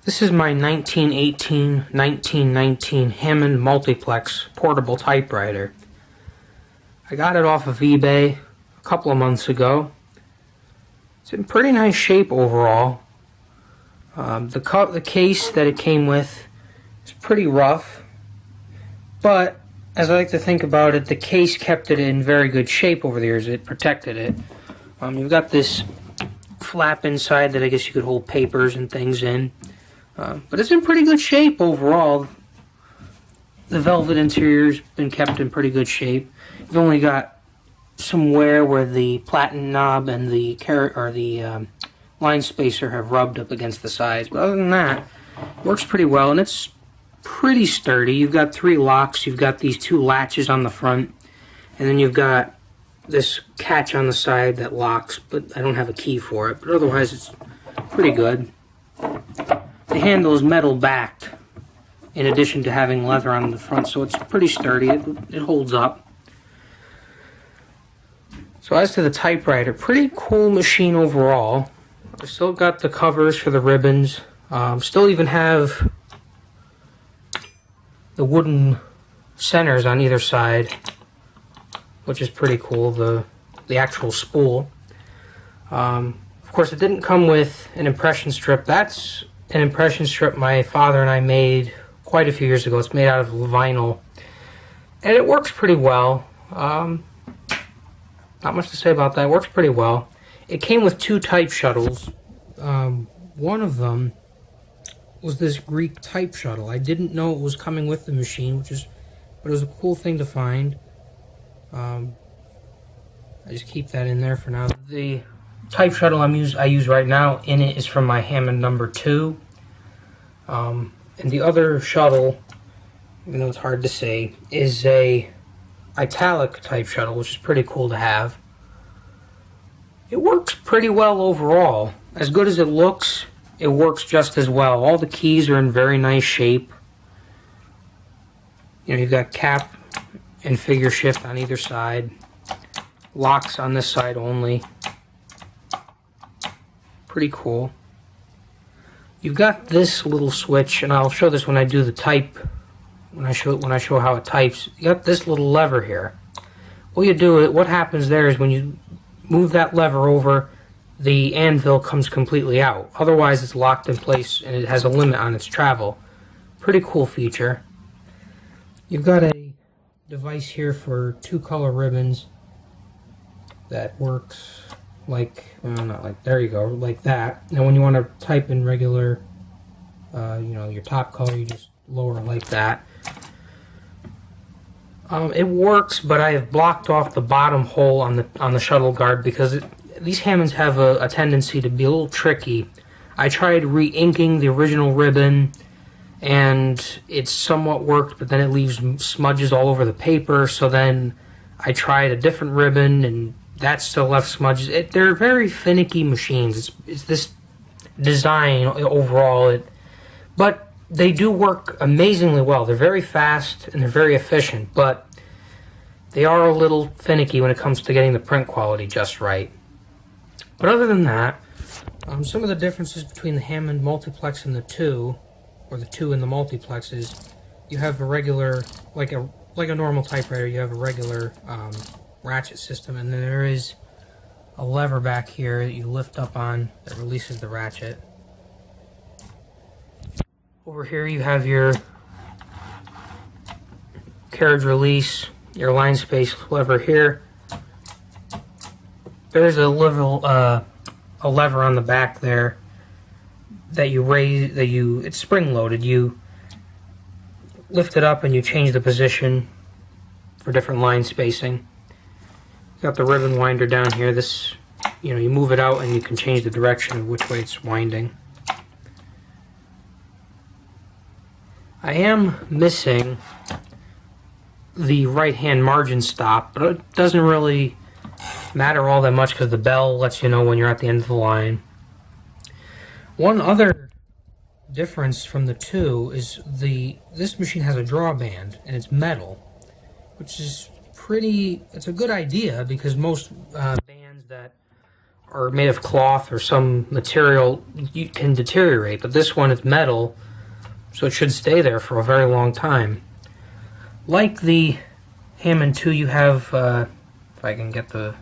This is my 1918-1919 Hammond Multiplex Portable typewriter. I got it off of eBay a couple of months ago. It's in pretty nice shape overall. The case that it came with is pretty rough, but as I like to think about it, the case kept it in very good shape over the years. It protected it. You've got this flap inside that I guess you could hold papers and things in. But it's in pretty good shape overall. The velvet interior's been kept in pretty good shape. You've only got some wear where the platen knob and the line spacer have rubbed up against the sides. But other than that, it works pretty well, and it's pretty sturdy. You've got 3 locks. You've got these 2 latches on the front, and then you've got this catch on the side that locks, but I don't have a key for it. But otherwise, it's pretty good. The handle is metal backed, in addition to having leather on the front, so it's pretty sturdy. It holds up. So as to the typewriter, pretty cool machine overall. I still got the covers for the ribbons. Still even have the wooden centers on either side, which is pretty cool. The actual spool. Of course, it didn't come with an impression strip. That's an impression strip my father and I made quite a few years ago. It's made out of vinyl, and it works pretty well. Not much to say about that. It works pretty well. It came with 2 type shuttles. One of them was this Greek type shuttle. I didn't know it was coming with the machine, but it was a cool thing to find. I just keep that in there for now. The type shuttle I use right now in it is from my Hammond number 2. And the other shuttle, even though it's hard to say, is a italic type shuttle, which is pretty cool to have. It works pretty well overall. As good as it looks, it works just as well. All the keys are in very nice shape. You've got cap and figure shift on either side. Locks on this side only. Pretty cool. You've got this little switch, and I'll show this when I do the type. When I show how it types, you got this little lever here. What happens there is when you move that lever over, the anvil comes completely out. Otherwise, it's locked in place and it has a limit on its travel. Pretty cool feature. You've got a device here for 2 color ribbons that works there you go, like that. And when you want to type in regular, your top color, you just lower it like that. It works, but I have blocked off the bottom hole on the shuttle guard because these Hammonds have a tendency to be a little tricky. I tried re-inking the original ribbon, and it somewhat worked, but then it leaves smudges all over the paper. So then I tried a different ribbon, and that still left smudges. They're very finicky machines. It's this design overall, but they do work amazingly well. They're very fast and they're very efficient, but they are a little finicky when it comes to getting the print quality just right. But other than that, some of the differences between the Hammond Multiplex and the 2, or the 2 and the Multiplex, is you have a regular, like a normal typewriter, you have a regular ratchet system, and then there is a lever back here that you lift up on that releases the ratchet. Over here you have your carriage release, your line space lever here. There's a lever on the back there that you raise, it's spring loaded. You lift it up and you change the position for different line spacing. Got the ribbon winder down here. This, you move it out and you can change the direction of which way it's winding. I am missing the right-hand margin stop, but it doesn't really matter all that much because the bell lets you know when you're at the end of the line. One other difference from the 2 is this machine has a drawband, and it's metal, which is it's a good idea because most bands that or made of cloth or some material, you can deteriorate. But this one is metal, so it should stay there for a very long time. Like the Hammond 2, you have, if I can get the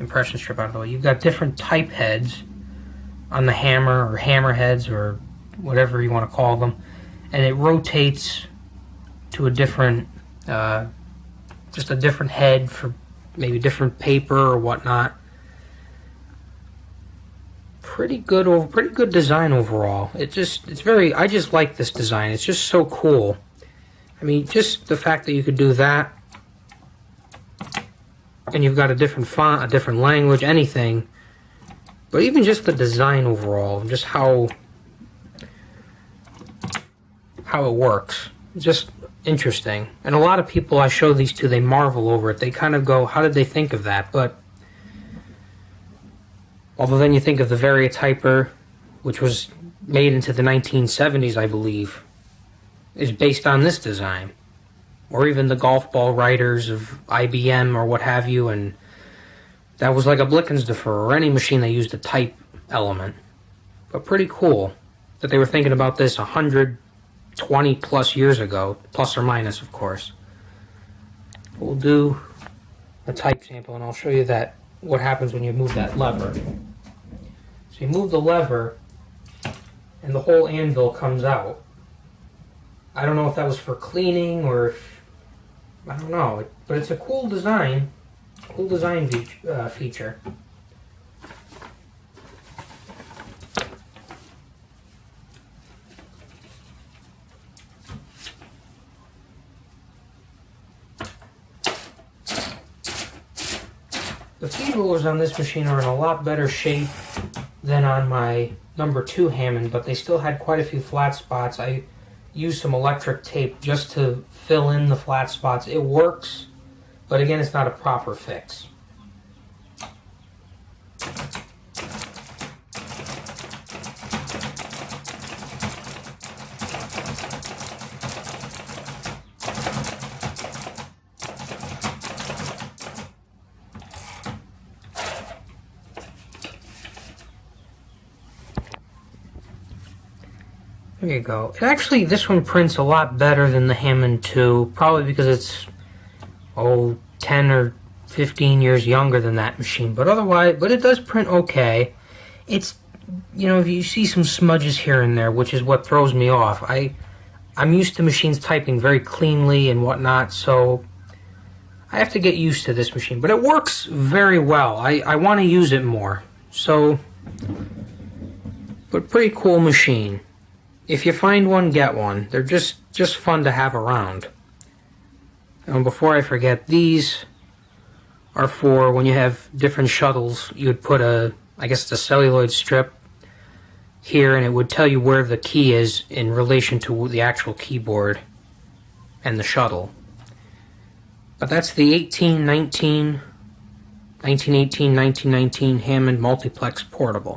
impression strip out of the way, you've got different type heads on the hammer, or hammer heads, or whatever you want to call them, and it rotates to a different, just a different head for maybe different paper or whatnot. Pretty good design overall. I just like this design. It's just so cool. I mean, just the fact that you could do that, and you've got a different font, a different language, anything. But even just the design overall, just how it works, just interesting. And a lot of people I show these to, they marvel over it. They kind of go, how did they think of that? But although then you think of the Variotyper, which was made into the 1970s, I believe, is based on this design. Or even the golf ball writers of IBM or what have you, and that was like a Blickensderfer or any machine that used a type element. But pretty cool that they were thinking about this 120 plus years ago, plus or minus, of course. We'll do a type sample, and I'll show you that what happens when you move that lever. So you move the lever, and the whole anvil comes out. I don't know if that was for cleaning or if, I don't know, but it's a cool design. Cool design feature. The feed rulers on this machine are in a lot better shape than on my number 2 Hammond, but they still had quite a few flat spots. I used some electric tape just to fill in the flat spots. It works, but again, it's not a proper fix. There you go. Actually, this one prints a lot better than the Hammond 2, probably because it's 10 or 15 years younger than that machine, but it does print okay. It's, you see some smudges here and there, which is what throws me off. I'm used to machines typing very cleanly and whatnot, so I have to get used to this machine, but it works very well. I want to use it more, so, but pretty cool machine. If you find one, get one. They're just fun to have around. And before I forget, these are for when you have different shuttles. You would put I guess it's a celluloid strip here, and it would tell you where the key is in relation to the actual keyboard and the shuttle. But that's the 1918, 1919 Hammond Multiplex Portable.